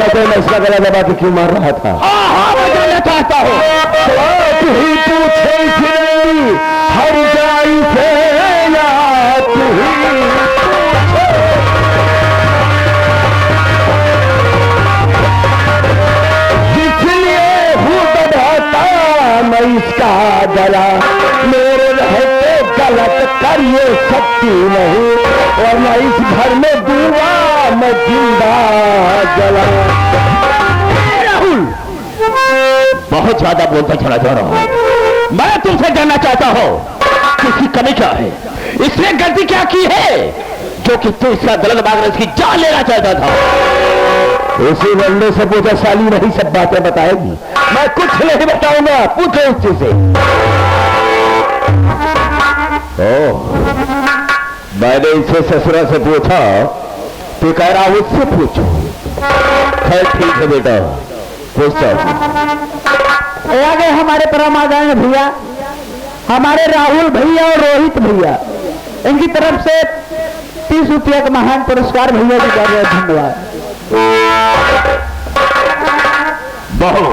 चाहते हो मैं इसका गला दबा के क्यों मार रहा था? हाँ मैं जानना चाहता हूँ। तू ही पूछे फिर हर जाई से या तू ही जिसलिए हूँ दबाता मैं इसका गला, मेरे रहते गलत कर ये सकती नहीं, और मैं इस घर में दूंगा मैं जिंदा जला। राहुल बहुत ज्यादा बोलता चला जा रहा हूं। मैं तुमसे जानना चाहता हूं कि इसकी कमी क्या है, इसने गलती क्या की है जो कि तू इसका गलत मांग इसकी जान लेना चाहता था? उसी बंदे से पूछा, साली नहीं सब बातें बताएगी, मैं कुछ नहीं बताऊंगा, पूछो उससे से। मैंने इसे ससुरा से पूछा तो कह रहा उससे पूछो। खैर ठीक है बेटा, पूछता हूं। आगे हमारे परम आदरणीय भैया, हमारे राहुल भैया और रोहित भैया, इनकी तरफ से 30 रुपया का महान पुरस्कार भैया जी कर रहे हैं। धन्यवाद। बहू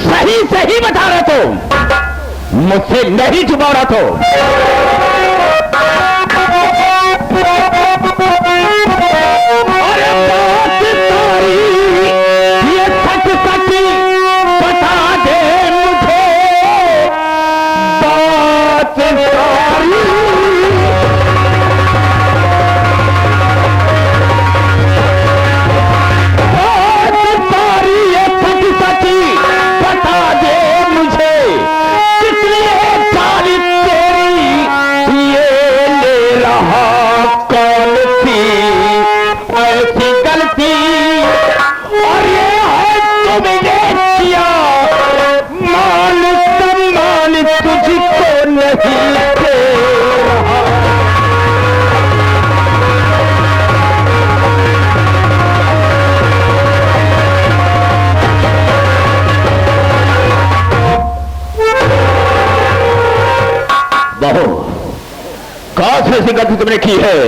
सही सही बता रहे तुम, मुझसे नहीं छुपा रहा तुम। अरे बात सारी ये सच सच बता दे मुझे, बात सारी ऐसी गलती तुमने की है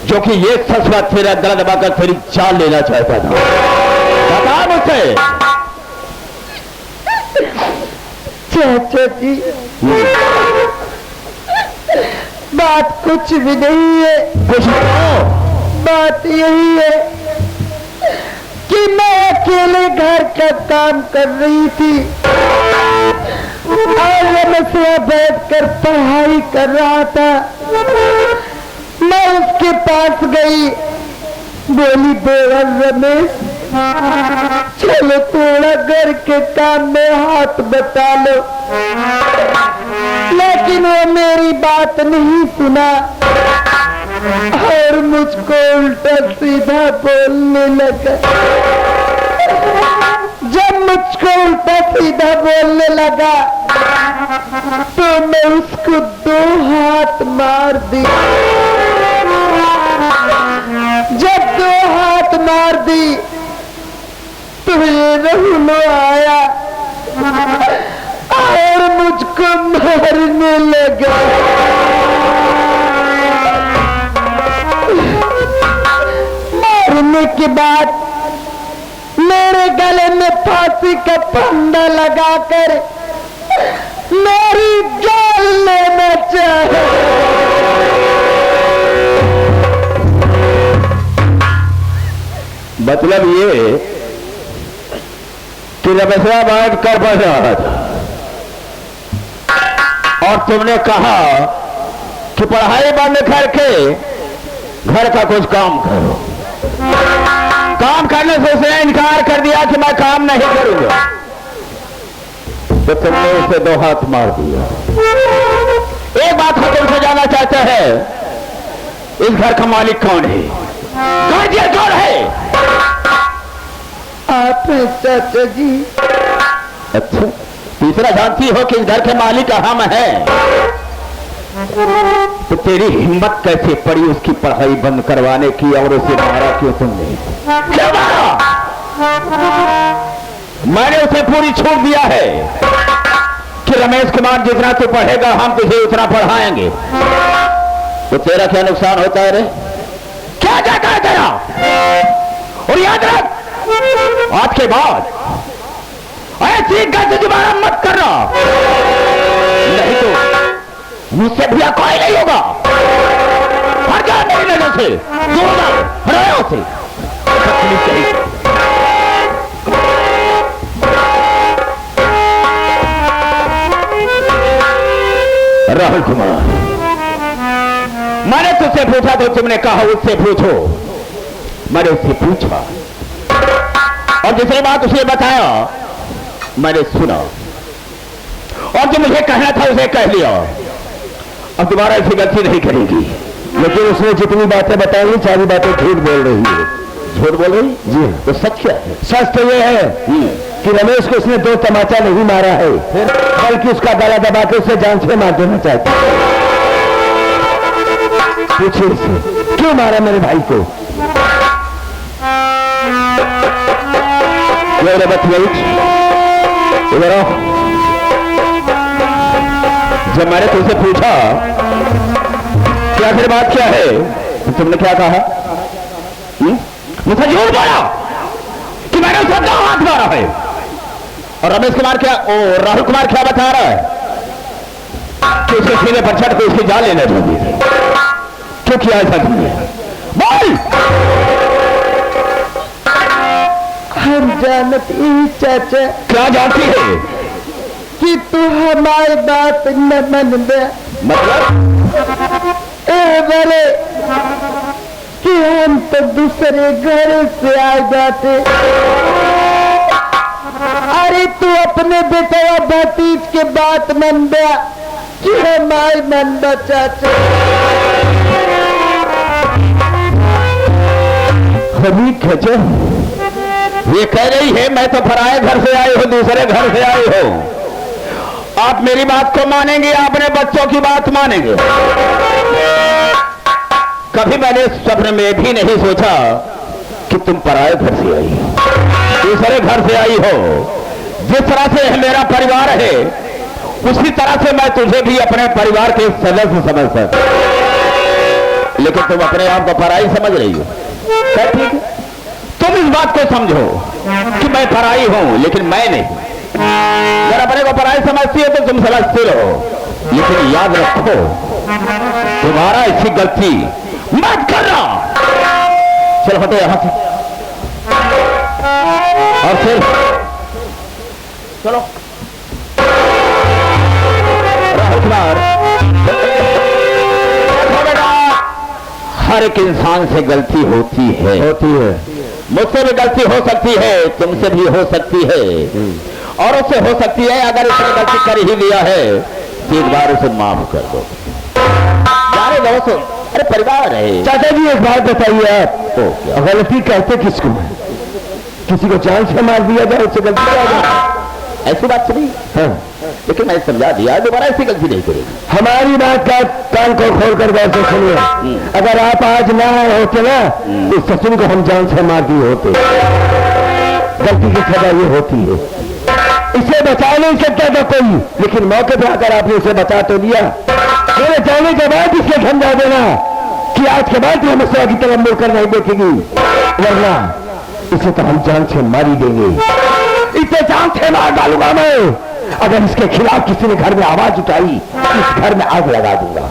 जो कि ये सच बात तेरा गला दबाकर तेरी जान लेना चाहता था? बता मुझसे। चाचा जी बात कुछ भी नहीं है। कुछ बात यही है कि मैं अकेले घर का काम कर रही थी और रमेश बैठ कर पढ़ाई कर रहा था। मैं उसके पास गई, बोली देवर रमेश चलो थोड़ा घर के काम में हाथ बता लो, लेकिन वो मेरी बात नहीं सुना और मुझको उल्टा सीधा बोलने लगा। जब मुझको उल्टा सीधा बोलने लगा तो मैं उसको 2 हाथ मार दी। जब 2 हाथ मार दी तो ये राहुल आया और मुझको मारने लगा। मारने के बाद मेरे गले में फांसी का फंदा लगाकर मेरी जान लेना चाहे। मतलब ये कि रमेशा बैठ कर पढ़ रहा था और तुमने कहा कि पढ़ाई बंद करके घर का कुछ काम करो। काम करने से उसने इनकार कर दिया कि मैं काम नहीं करूंगा, तो तुमने उसे 2 हाथ मार दिया। एक बात हम तुमसे जानना चाहते हैं, इस घर का मालिक कौन है? गार्जियन कौन है? आप हैं चाचा जी। अच्छा, तीसरा जानती हो कि इस घर के मालिक हम हैं, तो तेरी हिम्मत कैसे पड़ी उसकी पढ़ाई बंद करवाने की और उसे मारा क्यों तुमने? क्यों मारा? मैंने उसे पूरी छूट दिया है कि रमेश कुमार जितना तू पढ़ेगा हम तुझे उतना पढ़ाएंगे। तो तेरा क्या नुकसान होता है रे? क्या जाता है तेरा? और याद रख, आज के बाद ऐसी गलती दोबारा मत करना, नहीं तो मुझसे भैया कोई नहीं होगा। हट जा मेरी नजर से, हटाओ से। राहुल कुमार, मैंने तुझसे पूछा तो तुमने कहा उससे पूछो। मैंने उससे पूछा और दूसरी बात उसे बताया, मैंने सुना और जो मुझे कहना था उसे कह लिया। अब दोबारा ऐसी गलती नहीं करेगी। लेकिन उसने जितनी बातें बताई सारी बातें झूठ बोल रही है। झूठ बोल रही? जी। तो सच क्या है? सच तो ये है कि रमेश को उसने 2 तमाचा नहीं मारा है, बल्कि उसका गला दबा के उसे जान से मार देना चाहता है। पूछिए उससे क्यों मारा मेरे भाई को? इधर आओ। जब मैंने तुमसे पूछा कि आखिर बात क्या है, तो तुमने क्या कहा? मुझे झूठ बोला कि मैंने उसे 2 हाथ मारा है। और रमेश कुमार क्या, राहुल कुमार क्या बता रहा है कि उसके सीने पर चढ़ के उसकी जान लेना चाहिए। क्यों किया ऐसा तुमने? बोल। हम जानती ही चाचा। क्या जानती है? कि तू हमारी बात न मन दे। मतलब? ए बड़े कि हम तो दूसरे घर से आ जाते। अरे तू अपने बेटे भतीज के बात मन दे कि हमारे मन बचाते। अभी खचे ये कह रही है मैं तो पराए घर से आई हूं, दूसरे घर से आई हूं। आप मेरी बात को मानेंगे, अपने बच्चों की बात मानेंगे? कभी मैंने स्वप्न में भी नहीं सोचा कि तुम पराए घर से आई, दूसरे घर से आई हो। जिस तरह से मेरा परिवार है उसी तरह से मैं तुझे भी अपने परिवार के सदस्य समझता, लेकिन तुम अपने आप को पराई समझ रही हो। क्या ठीक है? तुम इस बात को समझो कि मैं पराई हूं, लेकिन मैं नहीं। अगर अपने को पराई समझती है तो तुम समझते रहो, लेकिन याद रखो तुम्हारा ऐसी गलती मत करना। चलो हटो यहां से और फिर चलो। राहुल कुमार, हर एक इंसान से गलती होती है। मुझसे भी गलती हो सकती है, तुमसे भी हो सकती है, और उससे हो सकती है। अगर उसने गलती कर ही लिया है तो एक बार उसे माफ कर दो। सारे दोस्तों, अरे परिवार है। चाचा जी एक बात बताइए, आप गलती कहते किसको है? किसी को जान से मार दिया जाए उससे गलती क्या जाए? ऐसी बात सुनी? हाँ। लेकिन मैं समझा दिया, दोबारा ऐसी गलती नहीं करेगी। हमारी बात का कान को खोल कर वैसे सुनिए। अगर आप आज ना आए होते ना तो सचिन को हम जान से मार दिए होते। गलती की सजा ये होती है, इसे बचा नहीं सकता था कोई, लेकिन मौके पर आकर आपने उसे बचा तो दिया। मेरे जाने के बाद इसे समझा देना कि आज के बाद हमें सौ की तरफ मुड़कर नहीं देखेगी, वरना इसे तो हम जान से मार ही देंगे। इसे जान से मार डालूंगा मैं। अगर इसके खिलाफ किसी ने घर में आवाज उठाई, इस घर में आग लगा दूंगा,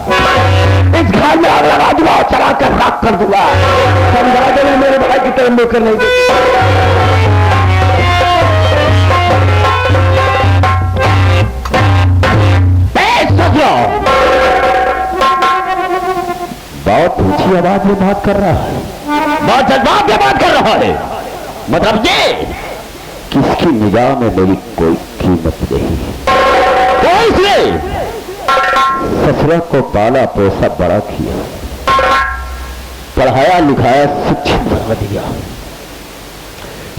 इस घर में आग लगा दूंगा और चला कर राख कर दूंगा। समझा देना मेरे भाई की तरफ मुड़कर नहीं देखेगी। बहुत ऊंची आवाज में बात कर रहा है, बहुत जज्बात में बात कर रहा है। मतलब ये कि इसकी निगाह में मेरी कोई कीमत नहीं। तो इसलिए ससुरा को पाला पोसा बड़ा किया, पढ़ाया लिखाया, शिक्षित बना दिया,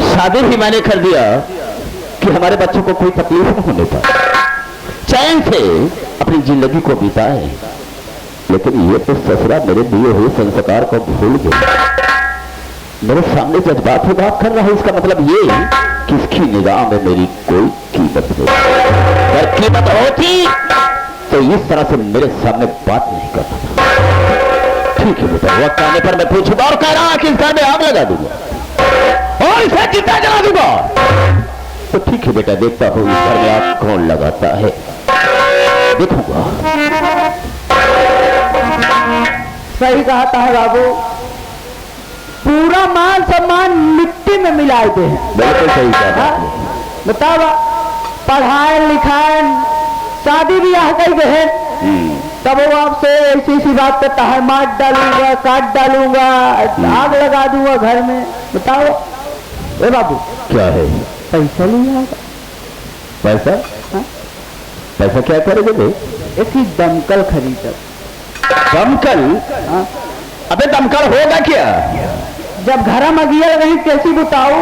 शादी भी मैंने कर दिया कि हमारे बच्चों को कोई तकलीफ न होने पाए, चैन से अपनी जिंदगी को बिताए। लेकिन ये तो ससुरा मेरे दिए हुए संस्कार को भूल गया। मेरे सामने जज्बात में बात कर रहा है, इसका मतलब ये कि इसकी निगाह में मेरी कोई कीमत नहीं। अगर कीमत होती तो इस तरह से मेरे सामने बात नहीं करता था। ठीक है बेटा, वक्त आने पर मैं पूछूंगा और कह रहा कि इस घर में आग लगा दूंगा और इसे जिंदा जला दूंगा। तो ठीक है बेटा, देखता हूं इस घर में आग कौन लगाता है, देखूंगा। सही कहा है बाबू, पूरा मान सम्मान मिट्टी में मिलाए थे। बिल्कुल सही कहा। बताओ, पढ़ाए लिखाए शादी ब्याह कई बहन, तब वो आपसे ऐसी सी बात करता है, मार डालूंगा, काट डालूंगा, आग लगा दूंगा घर में। बताओ ए बाबू, क्या है? पैसा नहीं आएगा। पैसा? हाँ? पैसा क्या करोगे बे? एक ही दमकल खरीदा। दमकल? हाँ? अबे दमकल होगा क्या? जब घर में गिया रही कैसी बताओ।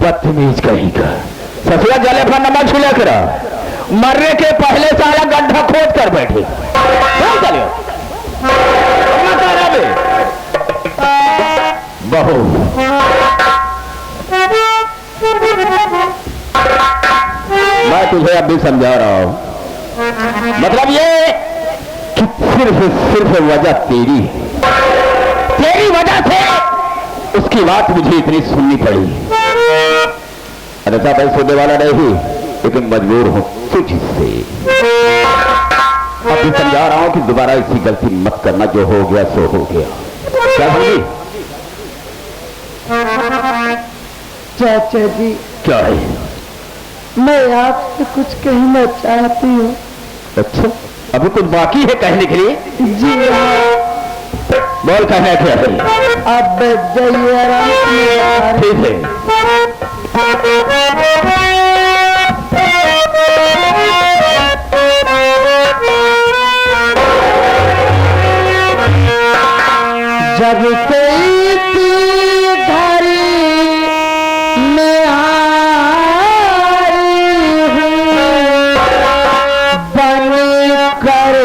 बदतमीज कहीं का, ससुरा जले पर नमक छुला करा, मरने के पहले सारा गड्ढा खोद कर बैठे। बहू, मैं तुझे अभी समझा रहा हूं, मतलब ये कि सिर्फ वजह तेरी वजह से उसकी बात मुझे इतनी सुननी पड़ी। अन्यथा मैं सुनने वाला नहीं, लेकिन मजबूर हूं तुझ से। अभी समझा रहा हूं कि दोबारा इसी गलती मत करना, जो हो गया सो हो गया। क्या समझी? चाचा जी, क्या है? मैं आपसे कुछ कहना चाहती हूँ। अच्छा, अभी कुछ बाकी है कहने के लिए? जी हाँ। बोल, कहना क्या है? अब जाइए आराम से। ठीक है। जब कोई घड़ी में आई हूँ, बन कर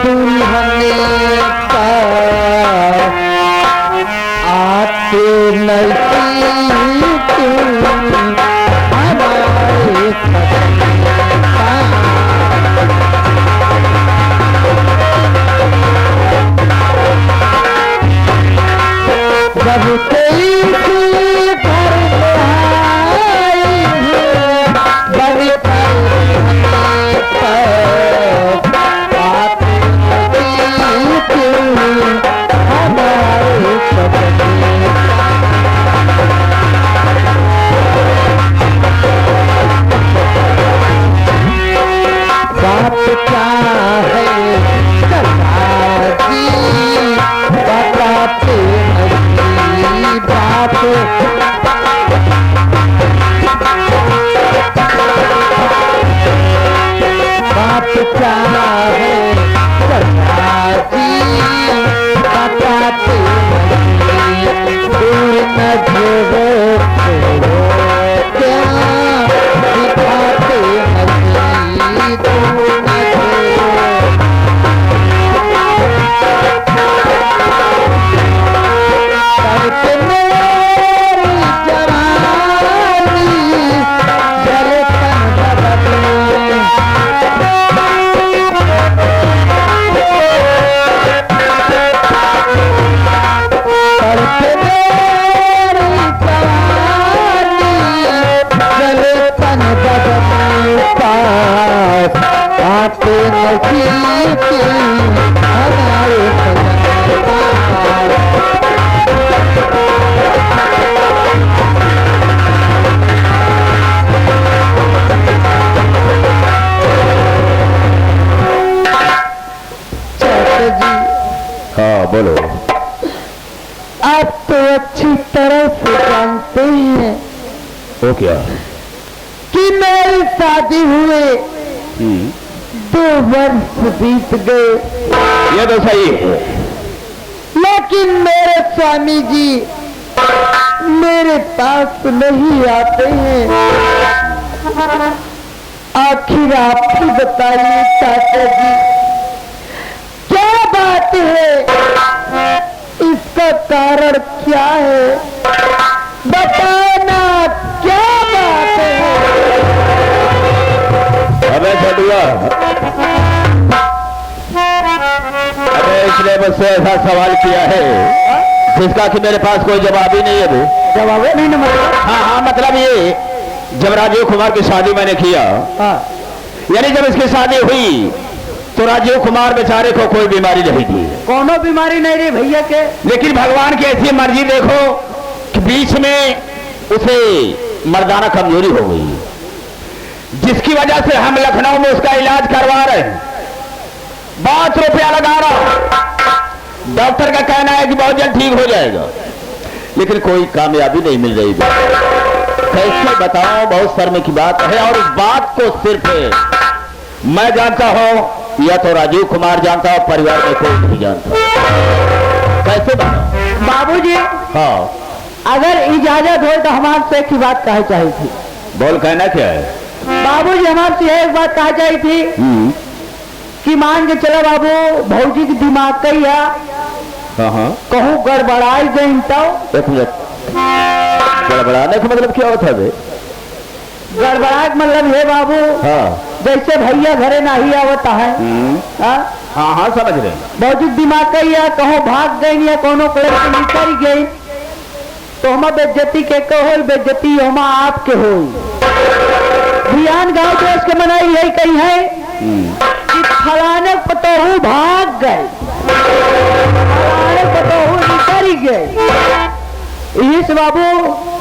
दुल्हन आते नजदीक हमारे जब कोई घर आई हूँ, बन बोलो। आप तो अच्छी तरह से जानते हैं वो क्या कि मेरी शादी हुए 2 वर्ष बीत गए। ये तो सही है, लेकिन मेरे स्वामी जी मेरे पास नहीं आते हैं। आखिर आप ही बताइए चाचा जी, क्या बात है, इसका कारण क्या है, बताना क्या बात है। अबे छठुआ, अबे इसने मुझसे ऐसा सवाल किया है जिसका कि मेरे पास कोई जवाब ही नहीं है। वो जवाब नहीं ना मतलब? हाँ, मतलब ये, जब राजीव कुमार की शादी मैंने किया, यानी जब इसकी शादी हुई तो राजीव कुमार बेचारे को कोई बीमारी नहीं थी। कोनो बीमारी नहीं रही भैया के, लेकिन भगवान की ऐसी मर्जी देखो कि बीच में उसे मर्दाना कमजोरी हो गई, जिसकी वजह से हम लखनऊ में उसका इलाज करवा रहे हैं। बहुत रुपया लगा रहा, डॉक्टर का कहना है कि बहुत जल्द ठीक हो जाएगा, लेकिन कोई कामयाबी नहीं मिल रही। कैसे बताऊं, बहुत शर्म की बात है। और इस बात को सिर्फ मैं जानता हूं या तो राजीव कुमार जानता हो, परिवार में कोई नहीं जानता। कैसे बताऊं बाबूजी? हाँ, अगर इजाजत हो तो हमारे से बात कही चाहिए थी। बोल, कहना क्या है? बाबूजी हमारे से एक बात कही चाहिए थी कि मान के चलो बाबू, भौजी के दिमाग का ही है, कहूँ गड़बड़ाई गई तो। एक मिनट, गड़बड़ाने का मतलब क्या होता है? गड़बड़ाए मतलब है बाबू, हाँ, जैसे भैया घरे नहीं आवता है, हाँ समझ रहे। भौजी दिमाग का ही है, कहूँ भाग गई या कोनो कलर से निकल गई तो हम बेज्जती के हो, बेज्जती हम आपके हो। ध्यान गाँव देश के मनाई यही कही है कि फलाने पतोहू भाग गए, फलाने पतोहू निकल गए। इस बाबू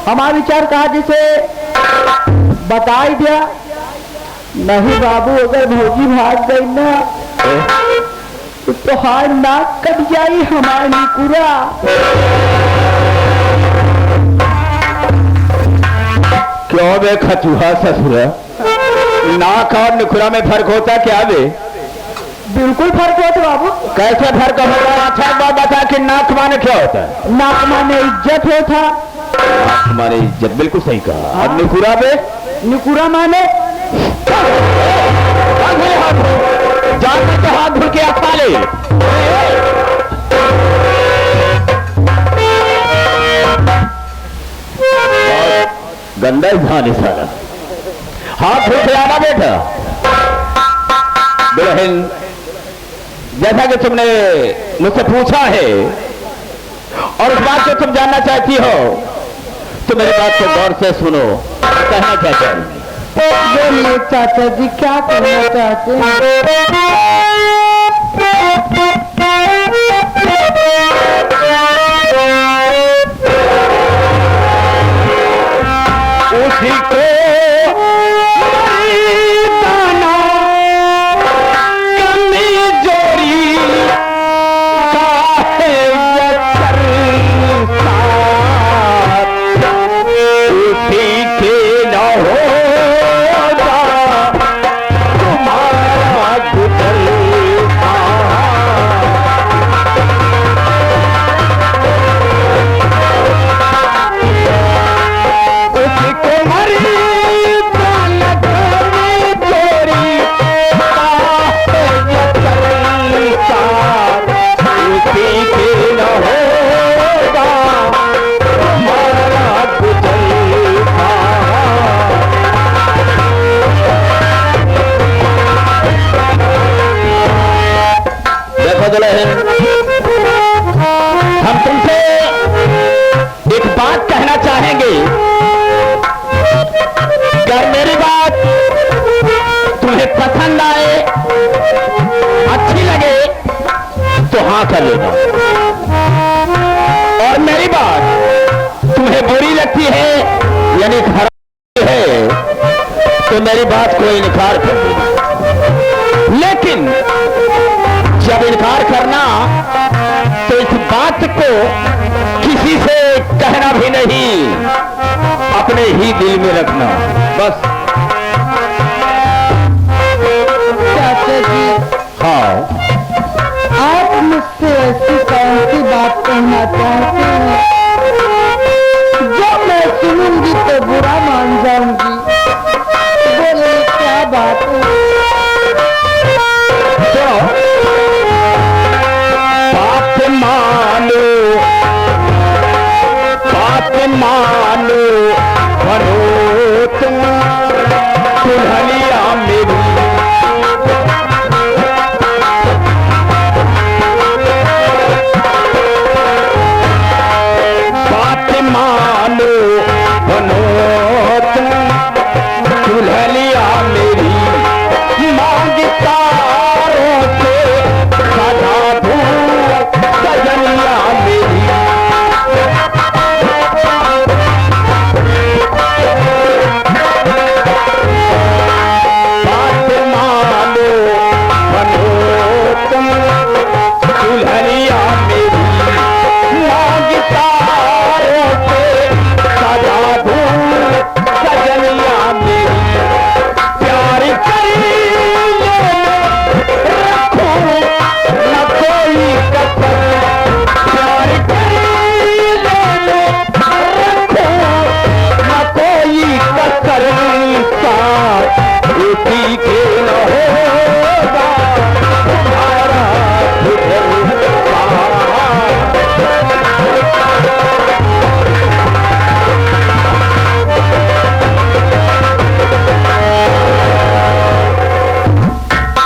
हमारा विचार कहा जिसे बताई दिया। नहीं बाबू, अगर भौजी भाग गई ना तो हार नाक कट जाई हमारी निकुरा। क्यों बे खचुहा ससुरा, नाक और निकुरा में फर्क होता क्या बे? बिल्कुल फर्क होता बाबू। कैसे फर्क होता? अच्छा एक बात बता कि नाक माने क्या होता है? नाक माने इज्जत होता। नाक माने इज्जत, बिल्कुल सही कहा। और निकुरा बे? निकुरा माने जानते तो हाथ धुल के खा ले। गंदा इंसान है सारा। हाथ धुल के आना बेटा। दुल्हन, जैसा कि तुमने मुझसे पूछा है और उस बात को तुम जानना चाहती हो तो मेरी बात को गौर से सुनो। कहना क्या चाहेंगे? बोलिए चाचा जी, क्या कहना चाहते हैं? उसी को हम तुमसे एक बात कहना चाहेंगे। अगर मेरी बात तुम्हें पसंद आए, अच्छी लगे तो हाँ कर लेना, और मेरी बात तुम्हें बुरी लगती है यानी खराब है तो मेरी बात को इनकार कर देना। लेकिन जब इनकार करना तो इस बात को किसी से कहना भी नहीं, अपने ही दिल में रखना बस। चाचा जी, हाँ, आप मुझसे ऐसी कौन सी बात कहना चाहते हैं जो मैं सुनूंगी तो बुरा मान जाऊंगी? बोले क्या बात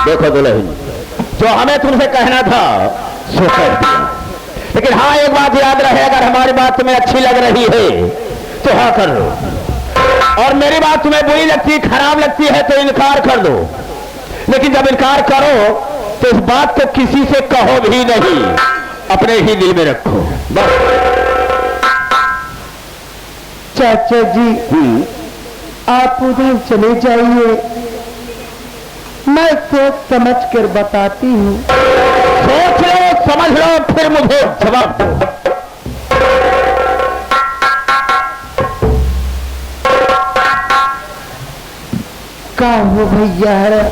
देखो दुल्हन, जो हमें तुमसे कहना था सो कह दिया, लेकिन हाँ एक बात याद रहे, अगर हमारी बात तुम्हें अच्छी लग रही है तो हाँ कर लो, और मेरी बात तुम्हें बुरी लगती खराब लगती है तो इनकार कर दो। लेकिन जब इनकार करो तो इस बात को किसी से कहो भी नहीं, अपने ही दिल में रखो बस। चाचा जी आप उधर चले जाइए, मैं सोच समझ कर बताती हूँ। सोच लो समझ लो फिर मुझे जवाब दो। का हो भैया है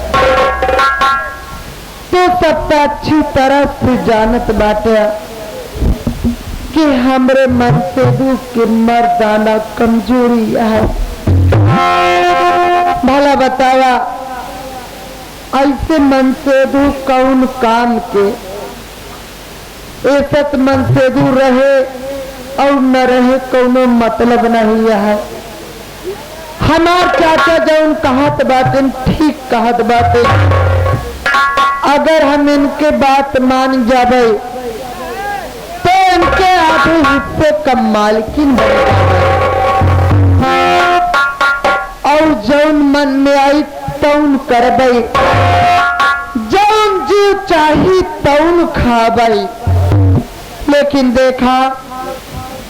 तो सबका अच्छी तरह से जानत बाटे कि हमरे मन से दुख के मर्दाना कमजोरी है। भला बतावा ऐसे मन से दूर कौन काम के ऐसा मन से दूर रहे और न रहे कोनो मतलब नहीं है। हमार चाचा जौन कहत बातें ठीक कहत बातें, अगर हम इनके बात मान जावे तो इनके आधे हिस्से कम मालकिन बन जावे और जौन मन में आई तौन करबे, जौन जीव चाही तौन खाबे। लेकिन देखा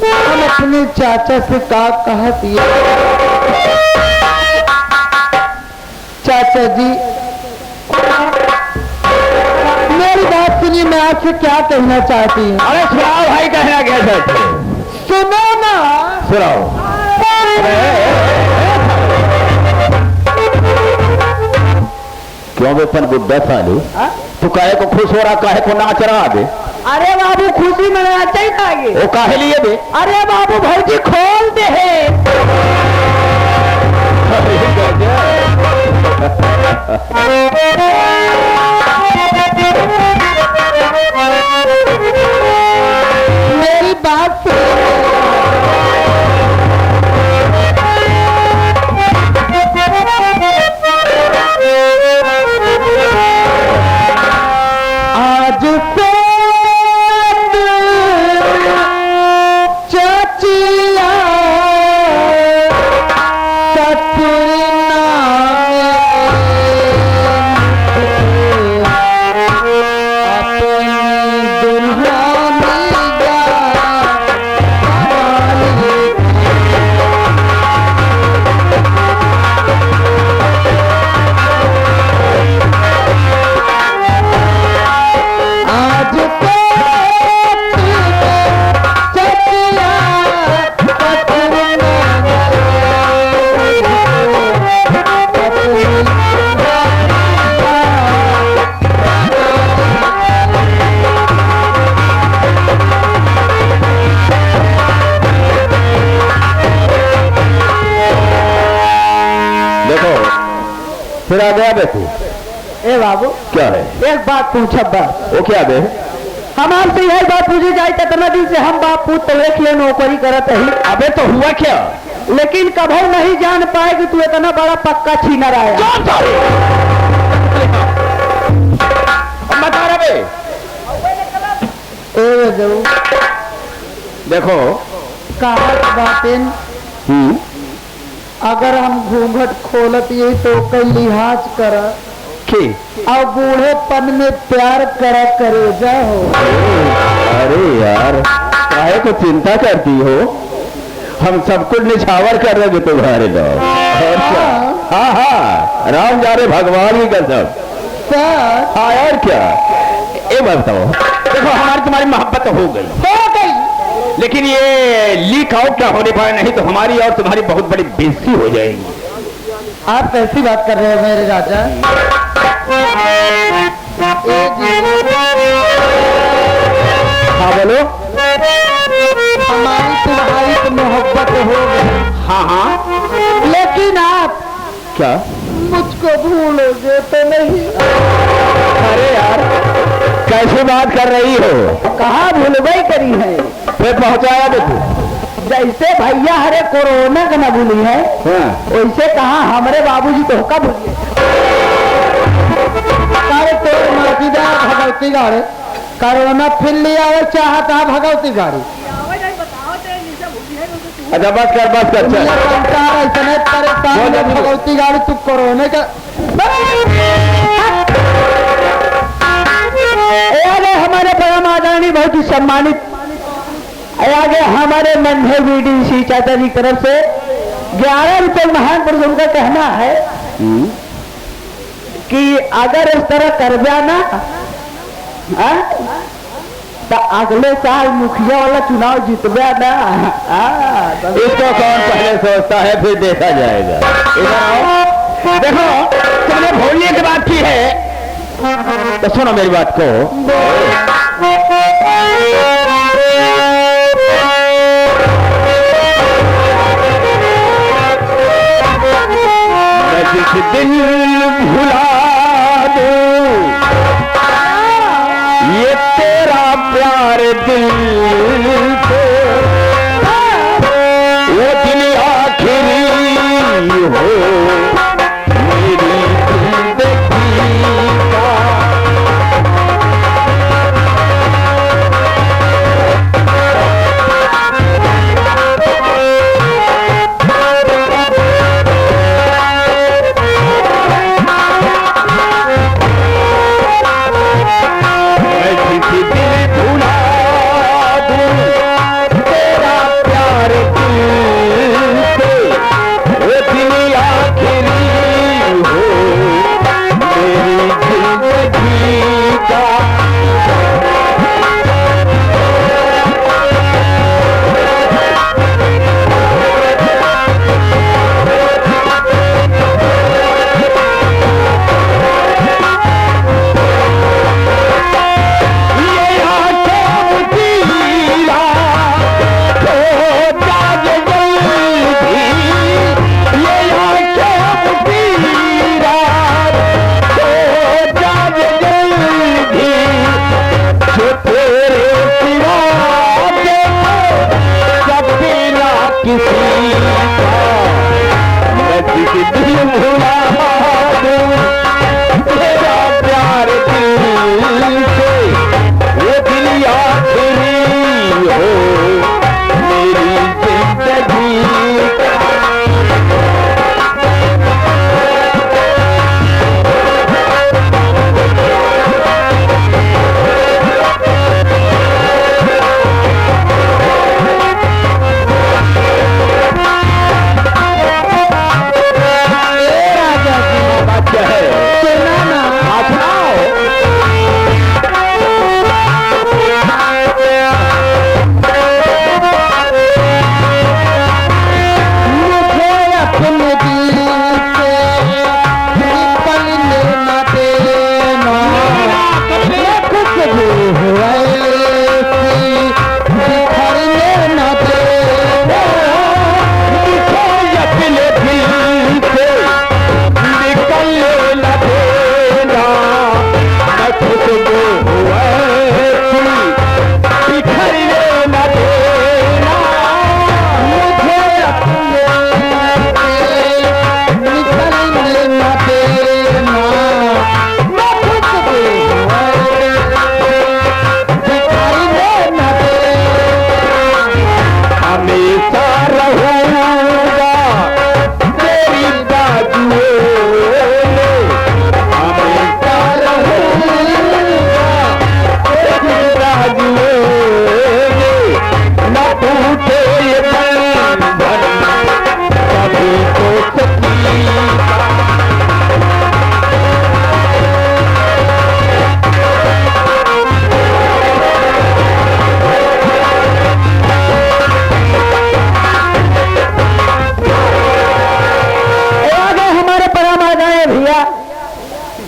हम अपने चाचा से का कहत ये, चाचा जी मेरी बात सुनिए, मैं आपसे क्या कहना चाहती हूँ। अरे सुनाओ भाई, कहना क्या चाहते हो? सुनो ना, सुनाओ। क्यों बेपन गुड्डा सालू, तू काहे को खुश हो रहा, काहे को नाच रहा बे? अरे बाबू खुशी मनाना चाहिए। वो काहे लिए बे? अरे बाबू भौजी खोल दे है। मेरी बात आज से चाचिया फिर आ गया बे तू? ए बाबू क्या है? एक बात पूछब बस। वो क्या बे? हमारे से यही बात पूछी जाए कितना दिन से हम बाप पूत तो एक लिए नौकरी करत ही। अबे तो हुआ क्या? लेकिन कभी नहीं जान पाए कि तू इतना बड़ा पक्का छीनर आया। बता रहा बे। देखो कहा बातें, अगर हम घूंघट खोलत ये तो कई लिहाज कर और बूढ़ेपन में प्यार करा करे जाओ। अरे यार काहे को चिंता करती हो, हम सब कुछ निछावर कर रहे तुम्हारे लोग। हाँ हाँ राम जाने भगवान ही कसम। हाँ यार क्या ये बताओ, देखो हमारी तुम्हारी मोहब्बत हो गई, लेकिन ये लीक आउट क्या होने पाए, नहीं तो हमारी और तुम्हारी बहुत बड़ी बेइज्जती हो जाएगी। आप कैसी बात कर रहे हो मेरे राजा? हाँ बोलो। हमारी तुम्हारी तो मोहब्बत हो गई। हाँ हाँ लेकिन आप क्या मुझको भूलोगे तो नहीं? अरे यार कैसी बात कर रही हो? कहाँ भूलवाई करी है? फिर पहुंचाया देखो। जैसे भैया हरे कोरोना का न भूली है, हाँ। वैसे कहा हमारे बाबूजी तो का भूलिए। भगवती गाड़ी कोरोना फिर लिया और चाहता भगवती गाड़ी अच्छा बस कर चल। संसार ऐसे परेशान है भगवती गाड़ी तू कोरोना का अरे हमारे परम आदरणीय बहुत ही सम्मानित आगे हमारे नन्हे बीडीसी चाचा जी की तरफ से 11 रुपए महान पुरुष उनका कहना है कि अगर इस तरह कर जाना तो अगले साल मुखिया वाला चुनाव जीतबे ना। इसको कौन पहले सोचता है फिर देखा जाएगा। इधर आओ। देखो तुमने भोलिए की बात की है तो सुनो मेरी बात को। मैं जिस दिन भुला दूं ये तेरा प्यार दिल को वो दिन आखिरी हो मेरी जिंदगी का।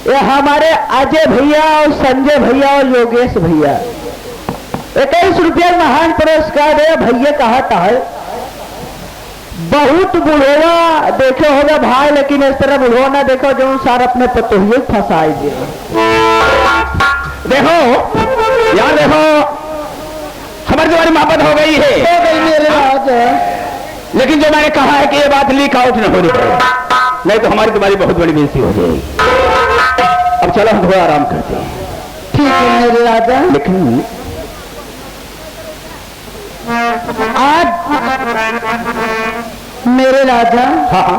ये हमारे अजय भैया और संजय भैया और योगेश भैया 21 रुपया महान पुरस्कार है। भैया कहता है बहुत बुढ़वा देखे होगा भाई, लेकिन इस तरह बुढ़वा ना देखो जो सार अपने पतोहिए फंसाई दे। देखो यार, देखो हमारी तुम्हारी मोहब्बत हो गई है, मेरे राज, लेकिन जो मैंने कहा है कि ये बात लीक आउट न होनी चाहिए, नहीं तो हमारी तुम्हारी बहुत बड़ी बेइज्जती हो जाएगी। अब चलो हम थोड़ा आराम करते हैं। ठीक है मेरे राजा, लेकिन आज मेरे राजा हाँ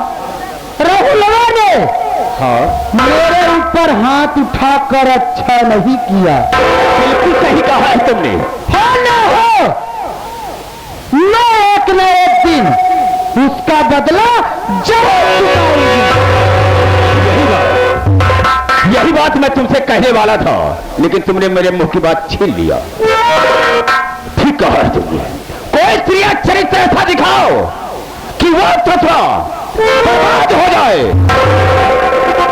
राहुलवा ने हाँ मेरे ऊपर हाथ उठाकर अच्छा नहीं किया। बिल्कुल सही कहा है तुमने। हो ना हो, मैं एक न एक दिन उसका बदला जरूर चुकाऊंगी। यही बात मैं तुमसे कहने वाला था, लेकिन तुमने मेरे मुंह की बात छीन लिया। ठीक कहा है तुमने। कोई स्त्री चरित्र ऐसा दिखाओ कि वो तथा बर्बाद हो जाए।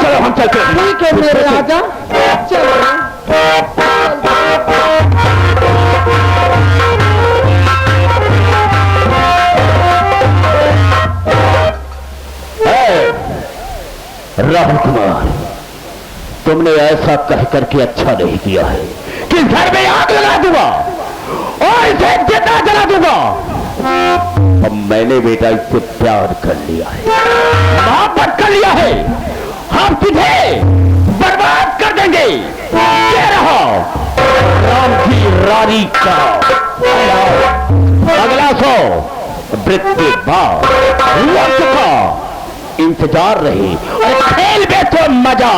चलो हम चलते हैं। ठीक है मेरे राजा, चलो। राहुल कुमार, तुमने ऐसा कह करके अच्छा नहीं किया है कि घर में आग लगा दूंगा और इसे जिंदा जला दूंगा। अब मैंने बेटा इससे प्यार कर लिया है, मोहब्बत कर लिया है। हम तुझे बर्बाद कर देंगे। ये रहो राम की रानी का अगला सो वृत्ति बाद वक्त का इंतजार रही और खेल में तो मजा।